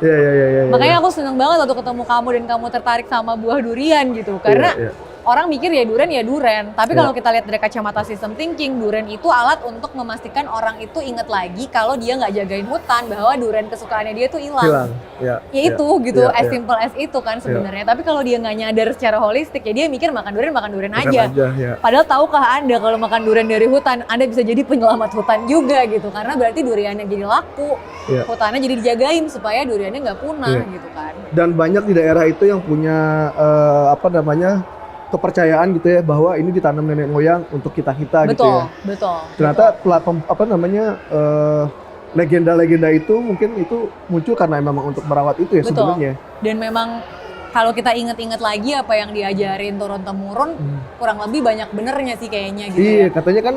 Iya. Makanya aku seneng banget waktu ketemu kamu dan kamu tertarik sama buah durian gitu. Karena orang mikir ya duren. Tapi kalau kita lihat dari kacamata system thinking, duren itu alat untuk memastikan orang itu inget lagi kalau dia nggak jagain hutan, bahwa duren kesukaannya dia tuh hilang. Ya itu gitu, as simple as itu kan sebenarnya. Tapi kalau dia nggak nyadar secara holistik, ya dia mikir makan duren aja. Padahal tahukah Anda kalau makan duren dari hutan, Anda bisa jadi penyelamat hutan juga gitu. Karena berarti duriannya jadi laku, hutannya jadi dijagain supaya duriannya nggak punah gitu kan. Dan banyak di daerah itu yang punya kepercayaan gitu ya, bahwa ini ditanam nenek moyang untuk kita gitu ya. Betul. Ternyata legenda-legenda itu mungkin itu muncul karena memang untuk merawat itu ya sebenarnya. Dan memang kalau kita inget-inget lagi apa yang diajarin turun-temurun, kurang lebih banyak benernya sih kayaknya gitu. Iya, katanya kan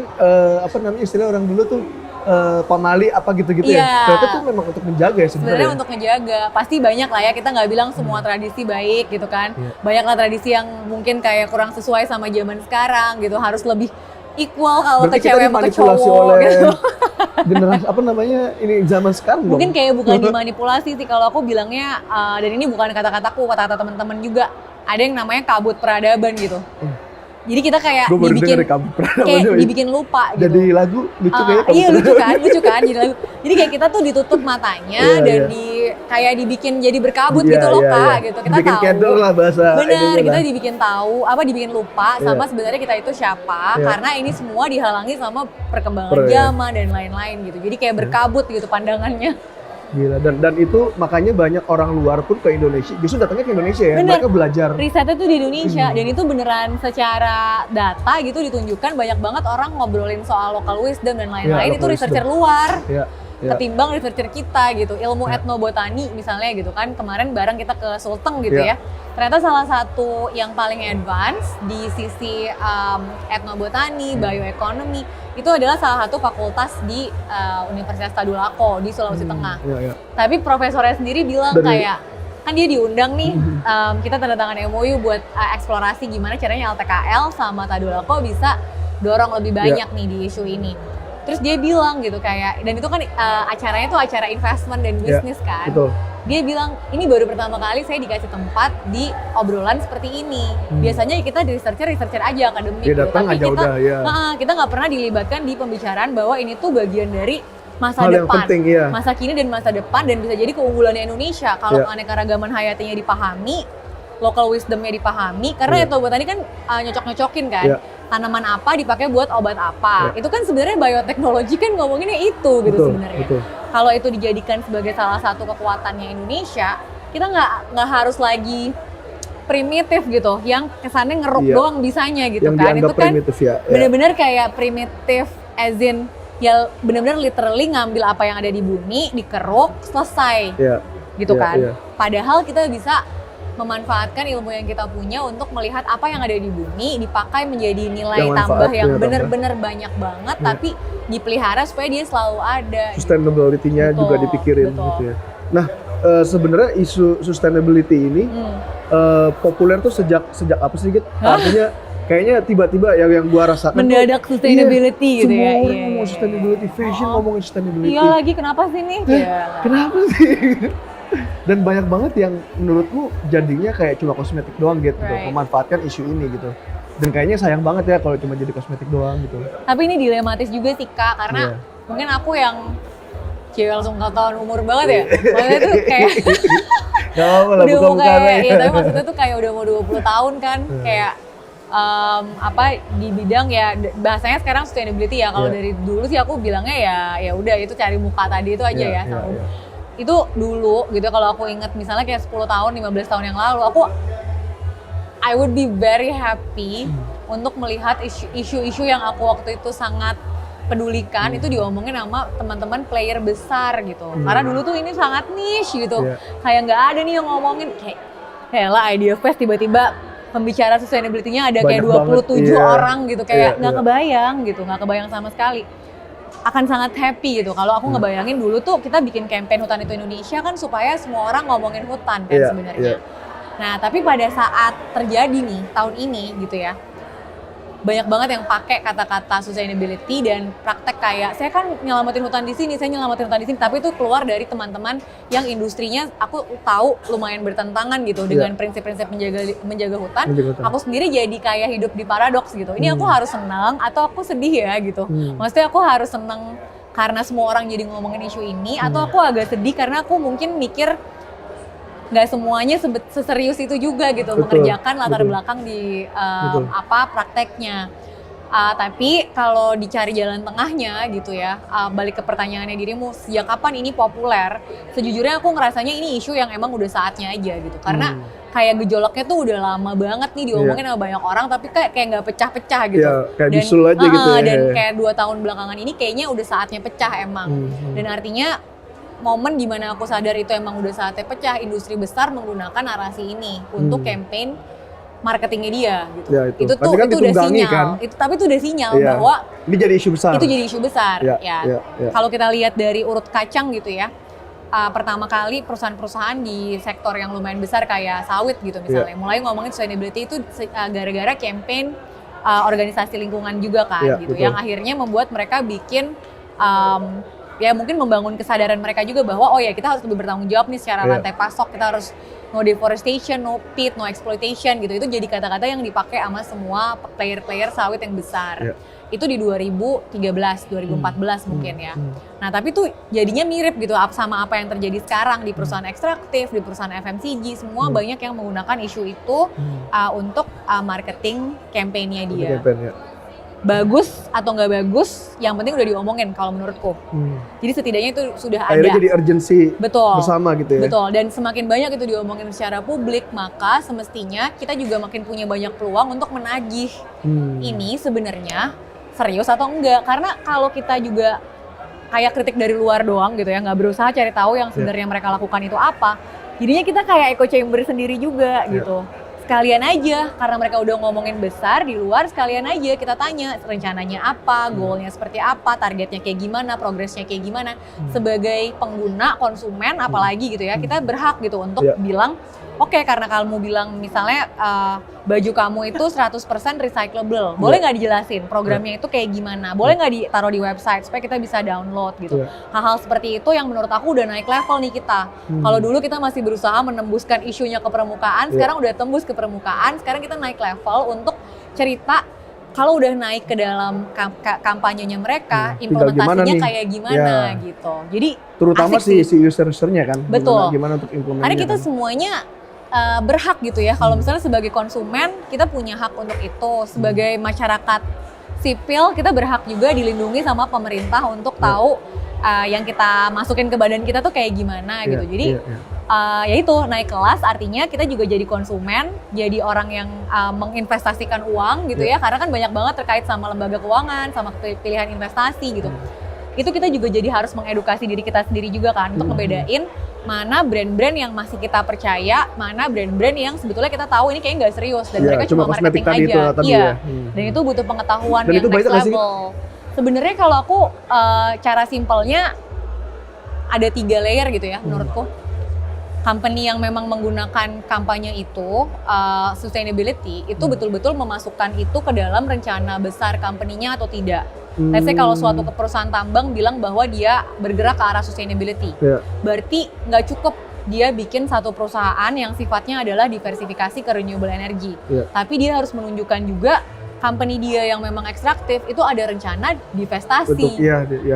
istilah orang dulu tuh pamali apa gitu-gitu ya. Ternyata tuh memang untuk menjaga ya sebenarnya. Untuk menjaga. Pasti banyak lah ya, kita nggak bilang semua tradisi baik gitu kan. Banyaklah tradisi yang mungkin kayak kurang sesuai sama zaman sekarang gitu, harus lebih equal kalau ke cewek sama ke cowok gitu. Generasi ini zaman sekarang mungkin kayak bukan dimanipulasi sih kalau aku bilangnya, dan ini bukan kata-kataku, kata-kata teman-teman juga. Ada yang namanya kabut peradaban gitu. Jadi kita kayak dibikin lupa gitu. Jadi lagu lucu iya lucu kan jadi lagu. Jadi kayak kita tuh ditutup matanya dan kayak dibikin jadi berkabut gitu loh Kak gitu. Kita bikin tahu. Kendor lah bahasa. Benar, kita dibikin tahu, dibikin lupa sama sebenarnya kita itu siapa, karena ini semua dihalangi sama perkembangan zaman dan lain-lain gitu. Jadi kayak berkabut gitu pandangannya. Gila, dan itu makanya banyak orang luar pun ke Indonesia, justru datangnya ke Indonesia ya. Bener. Mereka belajar. Risetnya tuh di Indonesia, dan itu beneran secara data gitu ditunjukkan banyak banget orang ngobrolin soal local wisdom dan lain-lain, itu researcher luar. Ketimbang researcher kita gitu, ilmu etnobotani misalnya gitu kan, kemarin bareng kita ke Sulteng gitu ya. Ternyata salah satu yang paling advance di sisi etnobotani, bioekonomi, itu adalah salah satu fakultas di Universitas Tadulako di Sulawesi Tengah. Tapi profesornya sendiri bilang kan dia diundang nih, kita tanda tangan MOU buat eksplorasi gimana caranya LTKL sama Tadulako bisa dorong lebih banyak nih di isu ini. Terus dia bilang gitu kayak, dan itu kan acaranya tuh acara investment dan bisnis kan. Betul. Dia bilang, ini baru pertama kali saya dikasih tempat di obrolan seperti ini. Biasanya kita di researcher aja akademik gitu. Tapi kita nggak pernah dilibatkan di pembicaraan bahwa ini tuh bagian dari masa depan, masa kini dan masa depan, dan bisa jadi keunggulannya Indonesia. Kalau keanekaragaman hayatinya dipahami, local wisdomnya dipahami, karena etnobotani kan nyocok-nyocokin kan. Tanaman apa dipakai buat obat apa. Itu kan sebenarnya bioteknologi kan ngomonginnya itu gitu sebenarnya. Kalau itu dijadikan sebagai salah satu kekuatannya Indonesia, kita nggak harus lagi primitif gitu, yang kesannya ngeruk doang bisanya gitu yang kan. Itu kan benar-benar kayak primitif as in ya benar-benar literally ngambil apa yang ada di bumi, dikeruk, selesai. Gitu kan. Padahal kita bisa memanfaatkan ilmu yang kita punya untuk melihat apa yang ada di bumi, dipakai menjadi nilai tambah yang benar-benar banyak banget, tapi dipelihara supaya dia selalu ada. Sustainability-nya juga dipikirin gitu ya. Nah, sebenarnya isu sustainability ini populer tuh sejak apa sih gitu? Artinya kayaknya tiba-tiba yang gua rasakan mendadak sustainability gitu ya. Semua orang ngomong sustainability, fashion ngomongin sustainability. Iya lagi, kenapa sih nih? Kenapa sih? Dan banyak banget yang menurutku jadinya kayak cuma kosmetik doang gitu, memanfaatkan isu ini gitu. Dan kayaknya sayang banget ya kalau cuma jadi kosmetik doang gitu. Tapi ini dilematis juga sih Kak, karena mungkin aku yang cewek langsung ketahuan umur banget ya. Maksudnya tuh kayak udah mau kayak, ya tapi maksudnya tuh kayak udah mau 20 tahun kan, kayak di bidang ya bahasanya sekarang sustainability ya. Kalau dari dulu sih aku bilangnya ya udah itu cari muka tadi itu aja ya. Itu dulu gitu kalau aku inget misalnya kayak 10 tahun, 15 tahun yang lalu, I would be very happy untuk melihat isu-isu yang aku waktu itu sangat pedulikan itu diomongin sama teman-teman player besar gitu. Karena dulu tuh ini sangat niche gitu. Kayak nggak ada nih yang ngomongin kayak lah Idea Fest tiba-tiba pembicara sustainability-nya ada kayak 27 orang gitu, kayak nggak kebayang sama sekali. Akan sangat happy gitu kalau aku ngebayangin dulu tuh kita bikin campaign Hutan Itu Indonesia kan supaya semua orang ngomongin hutan kan sebenarnya. Nah tapi pada saat terjadi nih tahun ini gitu ya, banyak banget yang pakai kata-kata sustainability dan praktek kayak saya kan nyelamatin hutan di sini, saya nyelamatin hutan di sini, tapi itu keluar dari teman-teman yang industrinya aku tahu lumayan bertentangan gitu dengan prinsip-prinsip menjaga hutan. Aku sendiri jadi kayak hidup di paradoks gitu. Ini aku harus senang atau aku sedih ya gitu. Maksudnya aku harus senang karena semua orang jadi ngomongin isu ini, atau aku agak sedih karena aku mungkin mikir nggak semuanya seserius itu juga gitu mengerjakan latar belakang di prakteknya. Tapi kalau dicari jalan tengahnya gitu ya, balik ke pertanyaannya dirimu, sejak kapan ini populer? Sejujurnya aku ngerasanya ini isu yang emang udah saatnya aja gitu, karena kayak gejolaknya tuh udah lama banget nih diomongin sama banyak orang, tapi kayak nggak pecah-pecah gitu. Kayak bisul aja gitu ya. Dan kayak 2 tahun belakangan ini kayaknya udah saatnya pecah emang. Dan artinya momen dimana aku sadar itu emang udah saatnya pecah, industri besar menggunakan narasi ini untuk campaign marketingnya dia gitu. Ya, itu tuh kan itu udah sinyal. Kan? Tapi itu udah sinyal bahwa ini jadi isu besar. Itu jadi isu besar. Kalau kita lihat dari urut kacang gitu ya, pertama kali perusahaan-perusahaan di sektor yang lumayan besar kayak sawit gitu misalnya, mulai ngomongin sustainability itu gara-gara campaign organisasi lingkungan juga kan gitu, yang akhirnya membuat mereka bikin ya mungkin membangun kesadaran mereka juga bahwa oh ya kita harus lebih bertanggung jawab nih secara rantai pasok, kita harus no deforestation, no pit, no exploitation gitu. Itu jadi kata-kata yang dipakai sama semua player-player sawit yang besar. Itu di 2013, 2014 mungkin ya. Nah tapi tuh jadinya mirip gitu sama apa yang terjadi sekarang di perusahaan ekstraktif, di perusahaan FMCG, semua banyak yang menggunakan isu itu untuk marketing campaign-nya dia. Bagus atau nggak bagus, yang penting udah diomongin kalau menurutku. Jadi setidaknya itu sudah akhirnya ada. Jadi urgensi bersama gitu ya. Betul, dan semakin banyak itu diomongin secara publik, maka semestinya kita juga makin punya banyak peluang untuk menagih ini sebenarnya serius atau enggak. Karena kalau kita juga kayak kritik dari luar doang gitu ya, nggak berusaha cari tahu yang sebenarnya mereka lakukan itu apa, jadinya kita kayak echo chamber sendiri juga gitu. Sekalian aja, karena mereka udah ngomongin besar di luar, sekalian aja kita tanya rencananya apa, goalnya seperti apa, targetnya kayak gimana, progresnya kayak gimana. Sebagai pengguna, konsumen, apalagi gitu ya, kita berhak gitu untuk bilang, oke, karena kamu bilang misalnya baju kamu itu 100% recyclable, boleh nggak dijelasin programnya itu kayak gimana, boleh nggak ditaruh di website supaya kita bisa download gitu. Hal-hal seperti itu yang menurut aku udah naik level nih kita. Kalau dulu kita masih berusaha menembuskan isunya ke permukaan, sekarang udah tembus ke permukaan, sekarang kita naik level untuk cerita kalau udah naik ke dalam kampanyenya mereka, implementasinya kayak gimana gitu. Jadi terutama si user-usernya kan, betul. Gimana untuk implementasinya. Karena kita semuanya berhak gitu ya, kalau misalnya sebagai konsumen kita punya hak untuk itu, sebagai masyarakat sipil kita berhak juga dilindungi sama pemerintah untuk tahu yang kita masukin ke badan kita tuh kayak gimana gitu. Jadi ya itu naik kelas, artinya kita juga jadi konsumen, jadi orang yang menginvestasikan uang gitu ya, karena kan banyak banget terkait sama lembaga keuangan, sama pilihan investasi gitu. Itu kita juga jadi harus mengedukasi diri kita sendiri juga kan, untuk ngebedain mana brand-brand yang masih kita percaya, mana brand-brand yang sebetulnya kita tahu ini kayaknya nggak serius dan mereka cuma marketing aja. Dan itu butuh pengetahuan yang next level. Sebenarnya kalau aku cara simpelnya ada 3 layer gitu ya menurutku. Company yang memang menggunakan kampanye itu, sustainability, itu betul-betul memasukkan itu ke dalam rencana besar company-nya atau tidak. Let's say kalau suatu perusahaan tambang bilang bahwa dia bergerak ke arah sustainability, berarti nggak cukup dia bikin satu perusahaan yang sifatnya adalah diversifikasi ke renewable energy. Tapi dia harus menunjukkan juga company dia yang memang ekstraktif itu ada rencana divestasi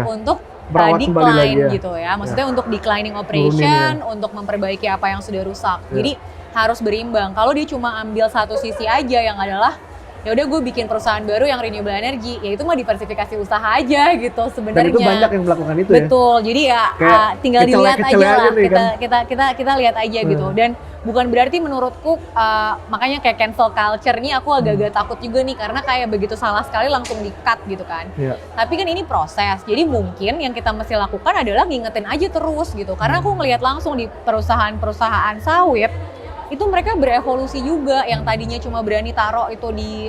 untuk decline gitu ya. Maksudnya untuk declining operation, untuk memperbaiki apa yang sudah rusak. Jadi harus berimbang. Kalau dia cuma ambil satu sisi aja yang adalah ya udah gue bikin perusahaan baru yang renewable energy, ya itu mah diversifikasi usaha aja gitu sebenarnya. Dan itu banyak yang melakukan itu. Betul, jadi ya tinggal dilihat aja lah, kita lihat aja gitu. Dan bukan berarti menurutku makanya kayak cancel culture nih aku agak-agak takut juga nih, karena kayak begitu salah sekali langsung di-cut gitu kan. Tapi kan ini proses, jadi mungkin yang kita mesti lakukan adalah ngingetin aja terus gitu. Karena aku ngelihat langsung di perusahaan-perusahaan sawit, itu mereka berevolusi juga, yang tadinya cuma berani taruh itu di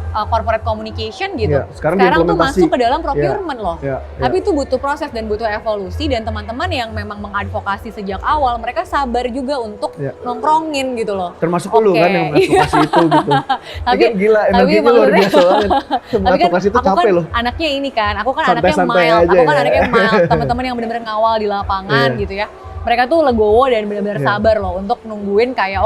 corporate communication gitu. Iya, sekarang tuh diimplementasi. masuk ke dalam procurement loh. Iya, Tapi itu butuh proses dan butuh evolusi, dan teman-teman yang memang mengadvokasi sejak awal, mereka sabar juga untuk nongkrongin gitu loh. Termasuk lu kan yang mengadvokasi itu gitu. Tapi kan gila, energinya luar biasa banget. Mengadvokasi itu capek kan loh. anaknya ini kan, aku kan Santai-santai anaknya mild, aja aku kan ya. anaknya mild, teman-teman yang benar-benar ngawal di lapangan gitu ya. Mereka tuh legowo dan benar-benar sabar loh untuk nungguin kayak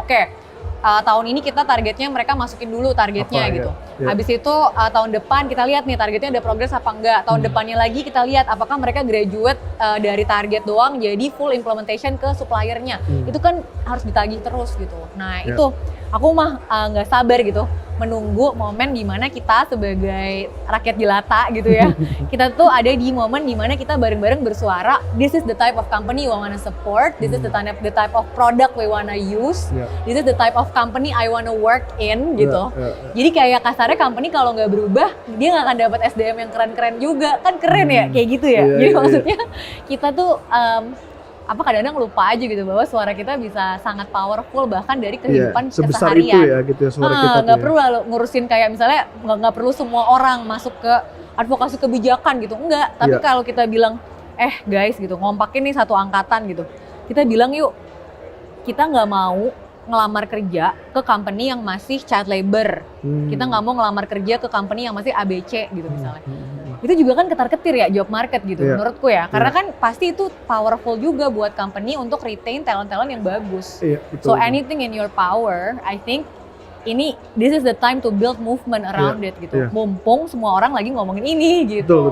tahun ini kita targetnya mereka masukin dulu targetnya gitu. Habis itu tahun depan kita lihat nih targetnya ada progres apa enggak. Tahun depannya lagi kita lihat apakah mereka graduate dari target doang jadi full implementation ke suppliernya. Itu kan harus ditagih terus gitu. Nah itu aku mah nggak sabar gitu menunggu momen dimana kita sebagai rakyat jelata gitu ya. Kita tuh ada di momen dimana kita bareng-bareng bersuara, this is the type of company we wanna support, this is the type of product we wanna use, this is the type of company I wanna work in gitu. Jadi kayak kasarnya company kalau nggak berubah, dia nggak akan dapat SDM yang keren-keren juga. Kan keren ya kayak gitu ya. Jadi maksudnya kita tuh kadang-kadang lupa aja gitu bahwa suara kita bisa sangat powerful bahkan dari kehidupan sebesar keseharian. itu ya gitu ya suara kita Nggak perlu ngurusin kayak misalnya nggak perlu semua orang masuk ke advokasi kebijakan gitu, enggak. Tapi kalau kita bilang guys gitu, ngompakin nih satu angkatan gitu, kita bilang yuk kita nggak mau ngelamar kerja ke company yang masih child labor, kita nggak mau ngelamar kerja ke company yang masih ABC gitu misalnya. Itu juga kan ketar-ketir ya job market gitu menurutku ya. Karena kan pasti itu powerful juga buat company untuk retain talent-talent yang bagus. So anything in your power, I think this is the time to build movement around it gitu. Mumpung semua orang lagi ngomongin ini gitu.